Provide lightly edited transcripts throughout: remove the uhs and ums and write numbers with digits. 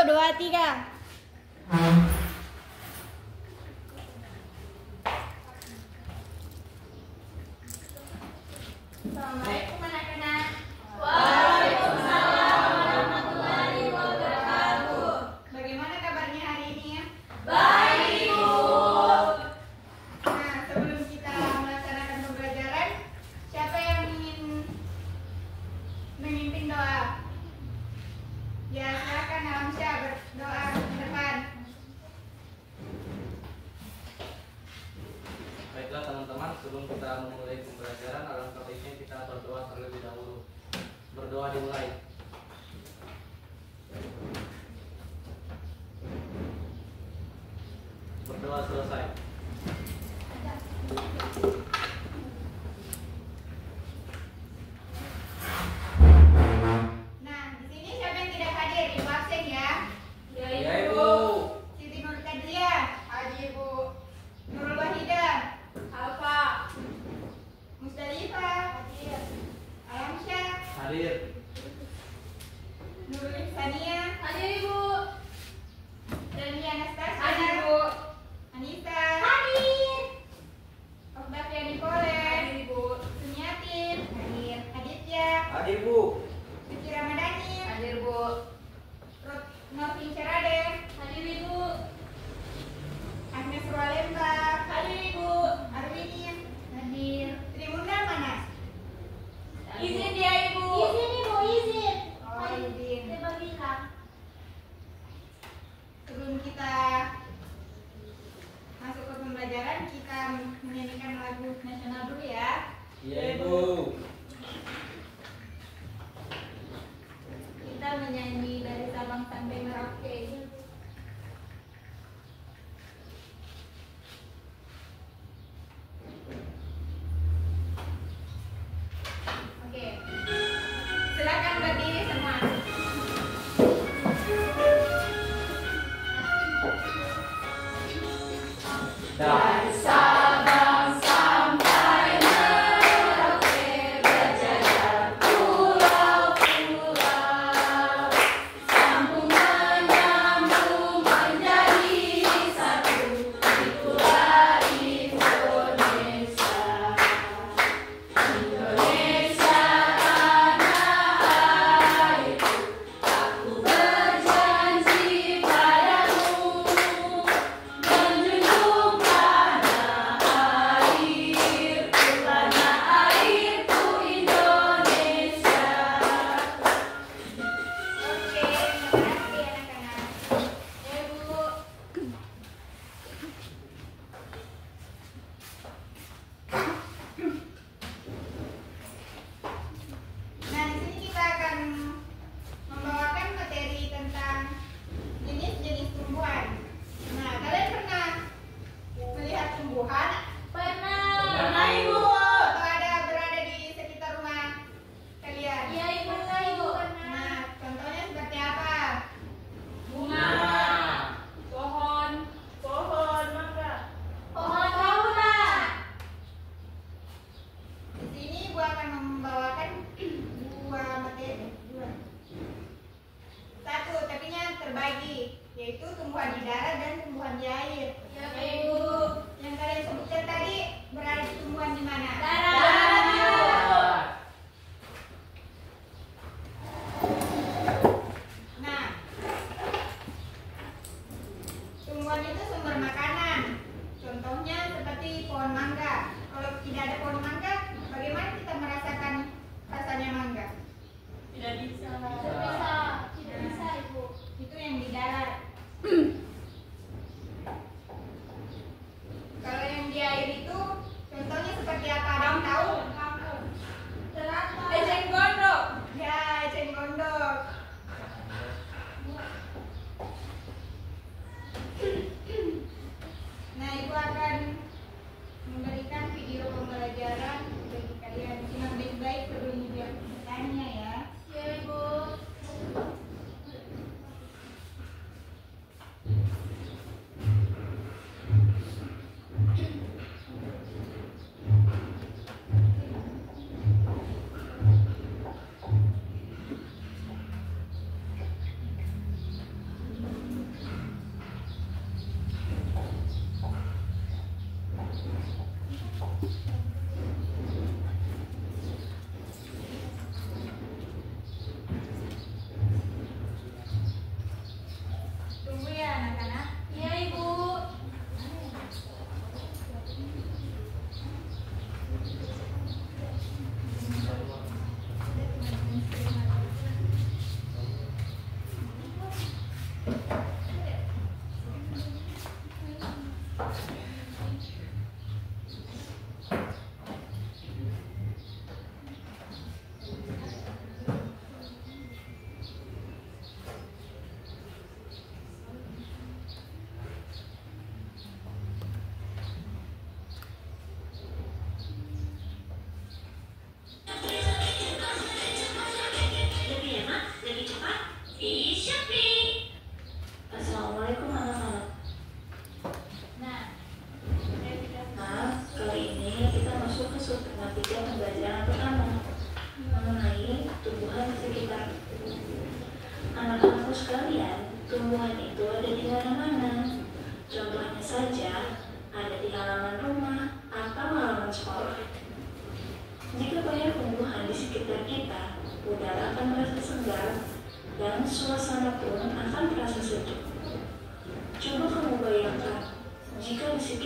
2, 3. Assalamualaikum anak-anak. Waalaikumsalam warahmatullahi wabarakatuh. Bagaimana kabarnya hari ini ya? Baik, Bu. Nah, sebelum kita melaksanakan pembelajaran, siapa yang ingin memimpin doa? Ya, silakan Alamsyah berdoa ke depan. Baiklah teman-teman, sebelum kita memulai pembelajaran, alangkah baiknya kita berdoa terlebih dahulu. Berdoa dimulai. Berdoa selesai. Nah, di sini siapa yang tidak hadir? Ibu absen ya? Ya, Ibu. Siti Nur Kadriah. Hadir, Bu. Nurul Wahidah. Alfa. Musdalifah. Hadir. Alamsyah. Hadir. Nurul Ihsania. Hadir, Ibu. Dania Anastasia. Hadir, Bu. Anissa. Hadir. Octavia Nicole. Hadir, Ibu. Sunyatin. Hadir. Aditya. Hadir, Bu. Suci Ramadhani. Hadir, Bu. Novin Cerade. Hadir, Ibu. Agnes Rualemba. Hadir, Ibu. Arwini. Hadir. Trimunda mana? Izin ya, Ibu. Izin, Ibu, izin. Oh, izin. Coba bilang. Sebelum kita masuk ke pembelajaran, kita menyanyikan lagu nasional dulu ya. Iya, Ibu. Kita menyanyi dari Sabang sampai Merauke. Oke, silakan berdiri semua. Dah. Sabang sampai Merauke berjajar pulau-pulau, sambung menyambung menjadi satu, itulah Indonesia. Indonesia tanah airku, aku berjanji padamu, menjunjung tanah airku Indonesia. Oke, makasih anak-anak. Ya, Bu. Nah, di sini kita akan membawakan materi tentang jenis-jenis tumbuhan. Nah, kalian pernah melihat tumbuhan? Pernah, Ibu. Atau ada berada di sekitar rumah kalian? Iya, Ibu. Pernah, Ibu. Nah, contohnya seperti apa? Bunga, Pohon mangga. pohon kauna. Di sini Bu akan membawakan dua materi. Satu, tapi nya terbagi, yaitu tumbuhan di darat dan tumbuhan di air. Ya, Ibu. Yang kalian sebutkan tadi berada tumbuhan di mana? Darat. Nah, tumbuhan itu sumber makanan. Contohnya seperti pohon mangga. Kalau tidak ada pohon mangga, bagaimana kita merasakan rasanya mangga? Tidak bisa. Tidak bisa, Ibu. Itu yang di darat. Kalau yang di air itu contohnya seperti apa? Ada yang tahu?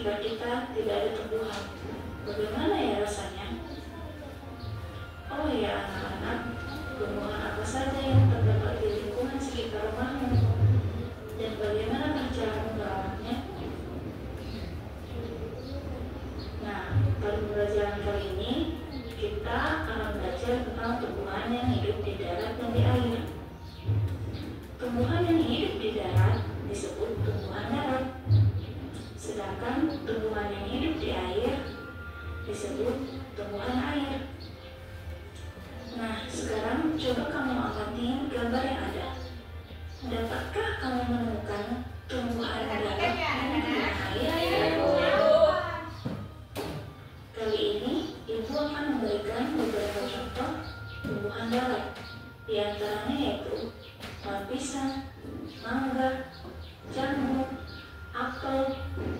sekitar kita tidak ada tumbuhan. Bagaimana ya rasanya? Oh ya anak-anak, tumbuhan apa saja yang terdapat di lingkungan sekitar rumahmu? Dan bagaimana cara merawatnya? Nah, pada pembelajaran kali ini kita akan belajar tentang tumbuhan yang hidup di darat dan di air. Tumbuhan yang hidup di darat disebut tumbuhan darat, sedangkan tumbuhan yang hidup di air disebut tumbuhan air. Nah, sekarang coba kamu amati gambar yang ada. Dapatkah kamu menemukan tumbuhan darat dan tumbuhan air? Kali ini, Ibu akan memberikan beberapa contoh tumbuhan darat. Di antaranya yaitu pohon pisang, mangga, jambu, apel,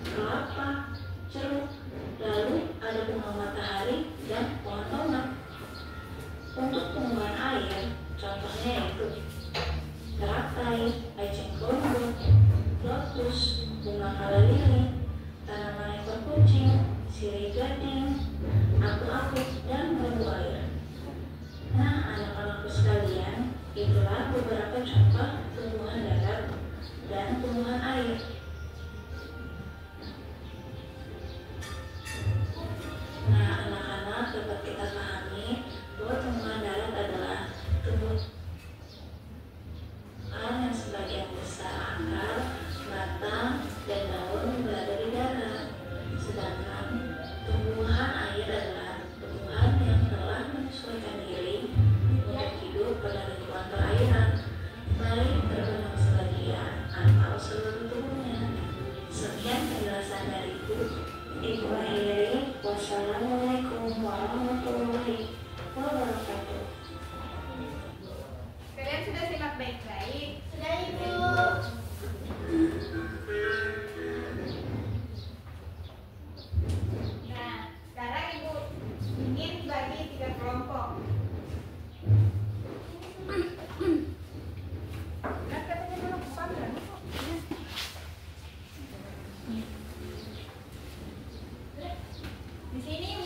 kelapa, jeruk, lalu ada bunga matahari dan pohon tomat. Untuk tumbuhan air, contohnya yaitu teratai, eceng gondok, lotus, bunga kala lili, tanaman ekor kucing, sirih gading, aku-aku, dan bambu air. Nah, anak-anakku sekalian, itulah beberapa contoh tumbuhan darat dan tumbuhan air. Nah, anak-anak, dapat kita pahami bahwa tumbuhan darat adalah tumbuhan yang sebagian besar akar, batang, dan daun berada di darat. Sedangkan tumbuhan air adalah tumbuhan yang telah menyesuaikan diri untuk hidup pada lingkungan perairan, baik terbenam sebagian atau seluruh tubuhnya. Sekian penjelasan dari Ibu. Ibu akhiri. Wassalamualaikum warahmatullahi wabarakatuh. Kalian sudah simak baik-baik? Sudah Ibu. Nah, sekarang Ibu ingin bagi 3 kelompok. Nah, katanya belum paham. Di sini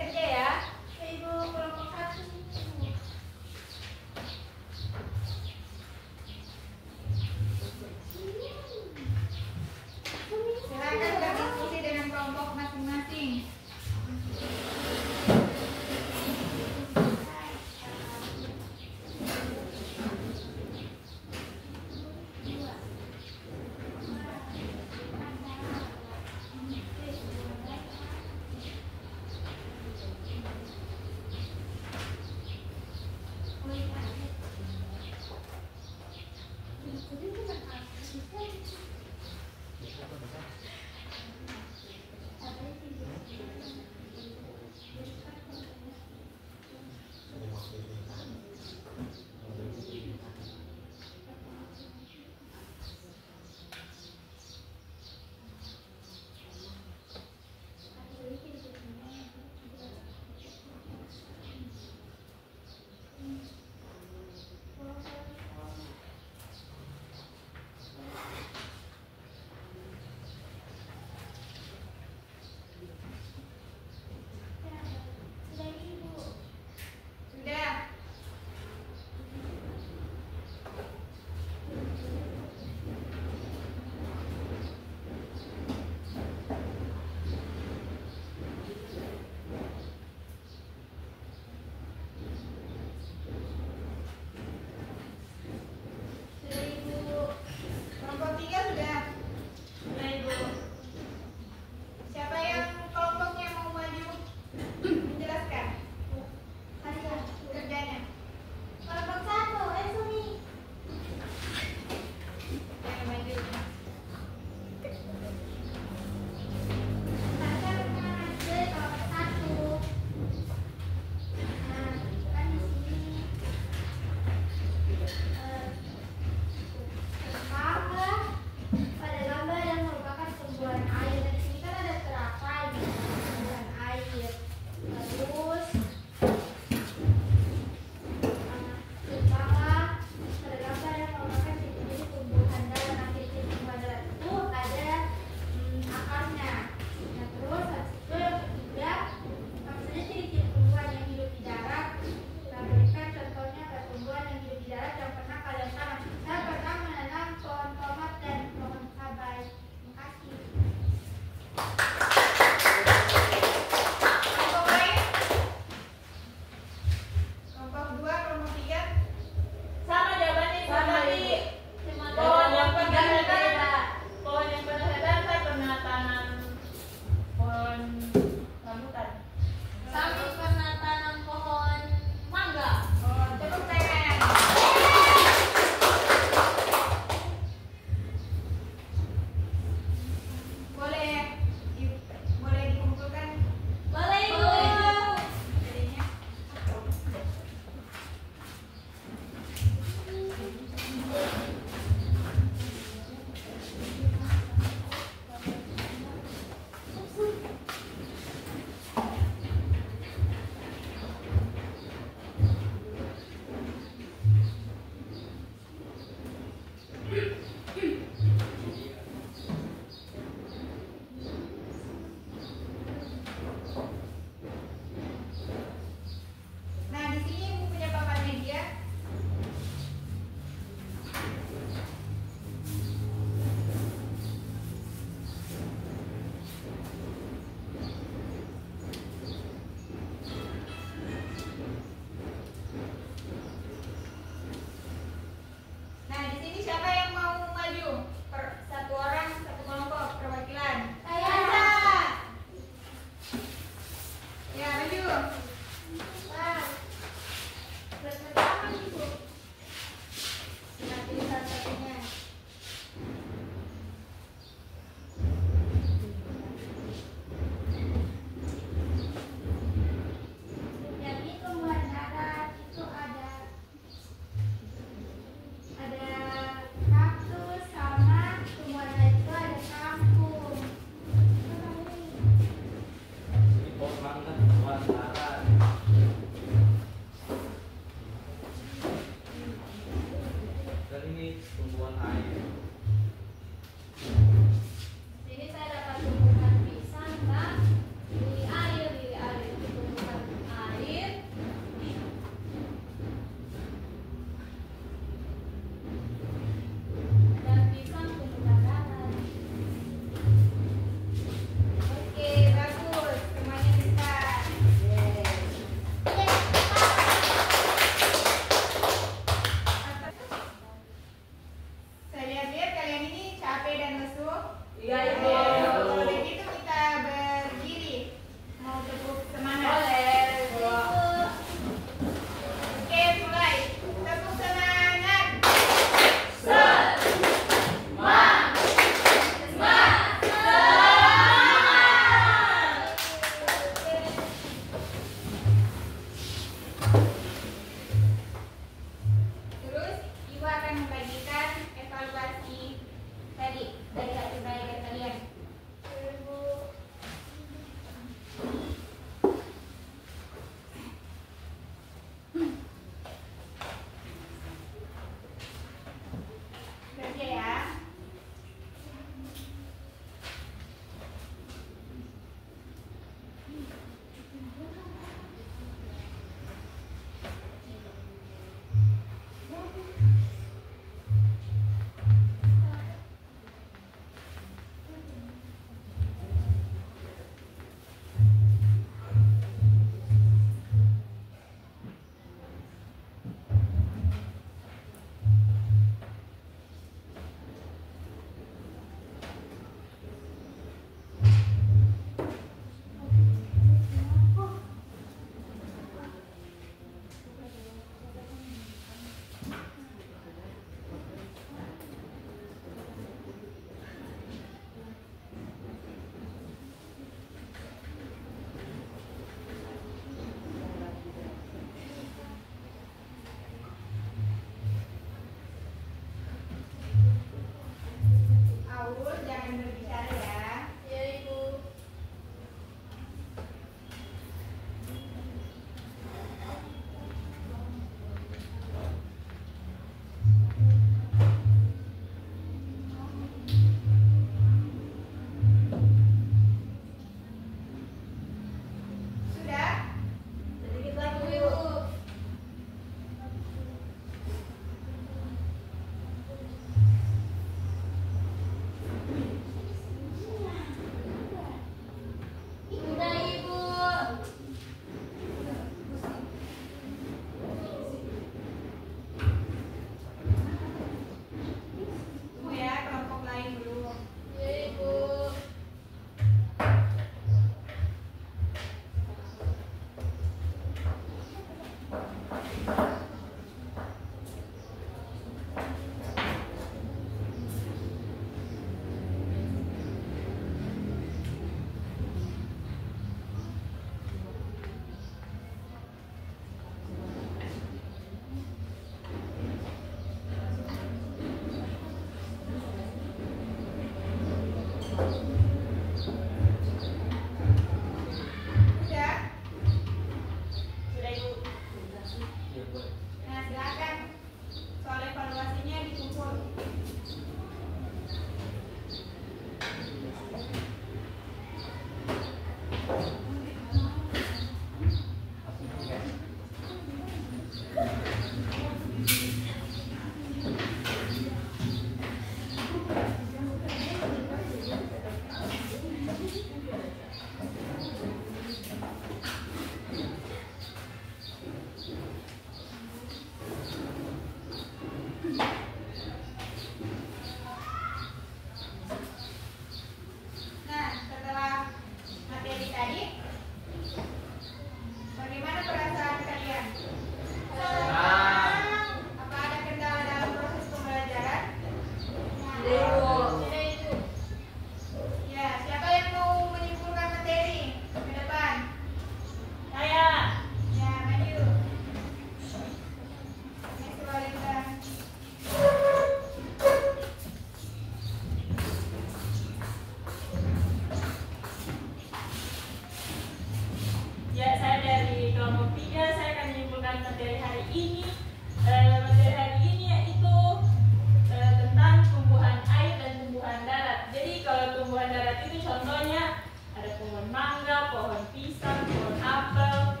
pohon mangga, pohon pisang, pohon apel,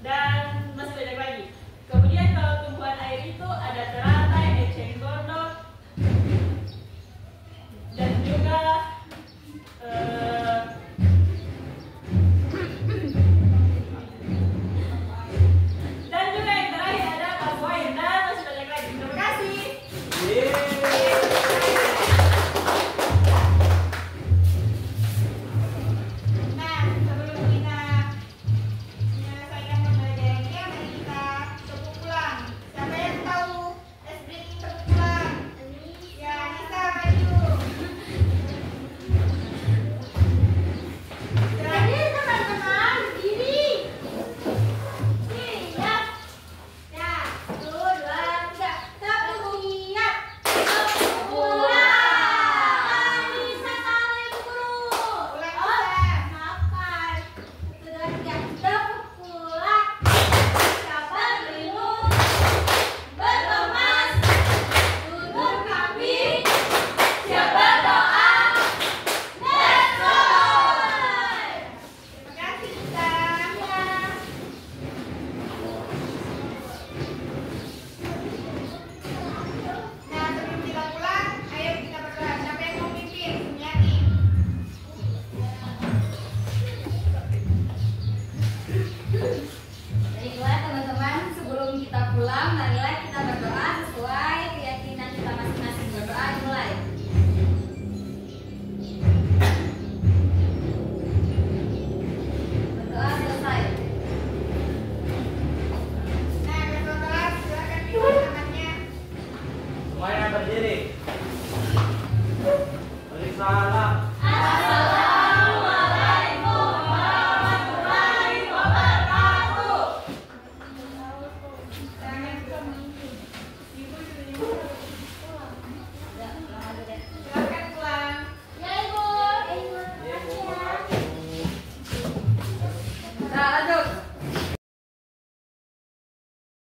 dan masih banyak lagi. Kemudian kalau tumbuhan air itu ada terasi,